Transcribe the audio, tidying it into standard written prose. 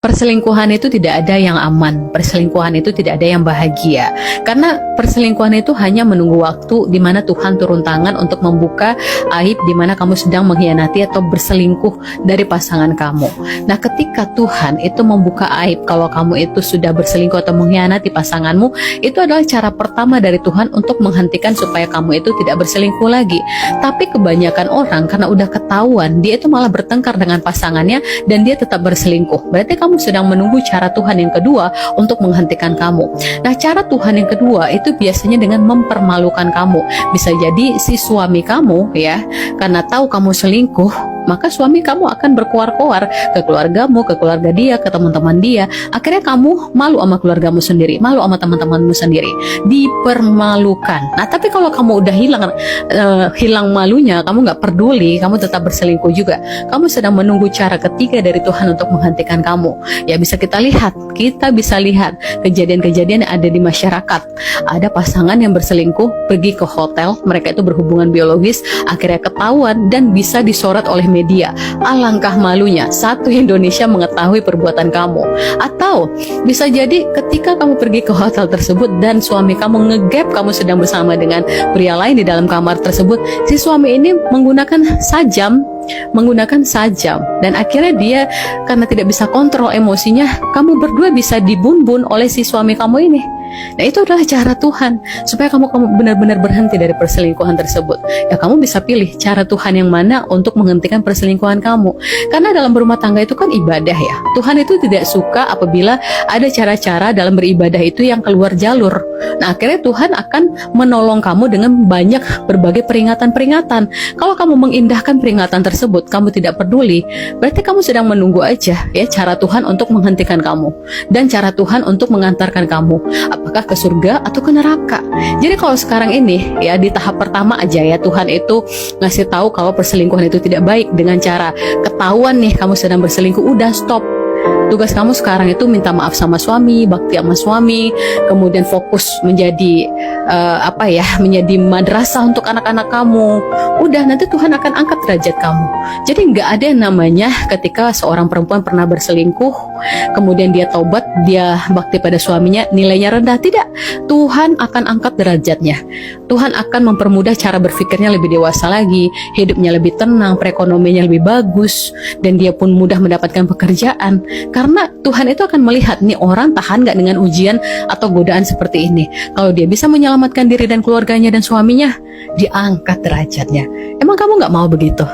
Perselingkuhan itu tidak ada yang aman, perselingkuhan itu tidak ada yang bahagia. Karena perselingkuhan itu hanya menunggu waktu di mana Tuhan turun tangan untuk membuka aib di mana kamu sedang mengkhianati atau berselingkuh dari pasangan kamu. Nah, ketika Tuhan itu membuka aib kalau kamu itu sudah berselingkuh atau mengkhianati pasanganmu, itu adalah cara pertama dari Tuhan untuk menghentikan supaya kamu itu tidak berselingkuh lagi. Tapi kebanyakan orang karena udah ketahuan, dia itu malah bertengkar dengan pasangannya dan dia tetap berselingkuh. Berarti kamu sedang menunggu cara Tuhan yang kedua untuk menghentikan kamu. Nah, cara Tuhan yang kedua itu biasanya dengan mempermalukan kamu. Bisa jadi si suami kamu ya, karena tahu kamu selingkuh, maka suami kamu akan berkoar-koar ke keluargamu, ke keluarga dia, ke teman-teman dia. Akhirnya kamu malu sama keluargamu sendiri, malu sama teman-temanmu sendiri, dipermalukan. Nah, tapi kalau kamu udah hilang malunya, kamu nggak peduli, kamu tetap berselingkuh juga, kamu sedang menunggu cara ketiga dari Tuhan untuk menghentikan kamu. Ya, kita bisa lihat kejadian-kejadian yang ada di masyarakat. Ada pasangan yang berselingkuh, pergi ke hotel, mereka itu berhubungan biologis, akhirnya ketahuan dan bisa disorot oleh media. Alangkah malunya satu Indonesia mengetahui perbuatan kamu. Atau bisa jadi ketika kamu pergi ke hotel tersebut dan suami kamu ngegap kamu sedang bersama dengan pria lain di dalam kamar tersebut, si suami ini menggunakan sajam dan akhirnya dia karena tidak bisa kontrol emosinya, kamu berdua bisa dibunbun oleh si suami kamu ini. Nah, itu adalah cara Tuhan supaya kamu benar-benar berhenti dari perselingkuhan tersebut. Ya, kamu bisa pilih cara Tuhan yang mana untuk menghentikan perselingkuhan kamu. Karena dalam berumah tangga itu kan ibadah ya. Tuhan itu tidak suka apabila ada cara-cara dalam beribadah itu yang keluar jalur. Nah, akhirnya Tuhan akan menolong kamu dengan banyak berbagai peringatan-peringatan. Kalau kamu mengindahkan peringatan tersebut, kamu tidak peduli, berarti kamu sedang menunggu aja ya cara Tuhan untuk menghentikan kamu dan cara Tuhan untuk mengantarkan kamu apakah ke surga atau ke neraka. Jadi kalau sekarang ini ya di tahap pertama aja ya, Tuhan itu ngasih tahu kalau perselingkuhan itu tidak baik dengan cara ketahuan nih kamu sedang berselingkuh, udah stop. Tugas kamu sekarang itu minta maaf sama suami, bakti sama suami, kemudian fokus menjadi menjadi madrasah untuk anak-anak kamu. Udah, nanti Tuhan akan angkat derajat kamu. Jadi nggak ada yang namanya ketika seorang perempuan pernah berselingkuh, kemudian dia taubat, dia bakti pada suaminya, nilainya rendah. Tidak, Tuhan akan angkat derajatnya. Tuhan akan mempermudah cara berpikirnya lebih dewasa lagi, hidupnya lebih tenang, perekonomiannya lebih bagus, dan dia pun mudah mendapatkan pekerjaan. Karena Tuhan itu akan melihat nih orang tahan gak dengan ujian atau godaan seperti ini. Kalau dia bisa menyelamatkan diri dan keluarganya dan suaminya, diangkat derajatnya. Emang kamu gak mau begitu?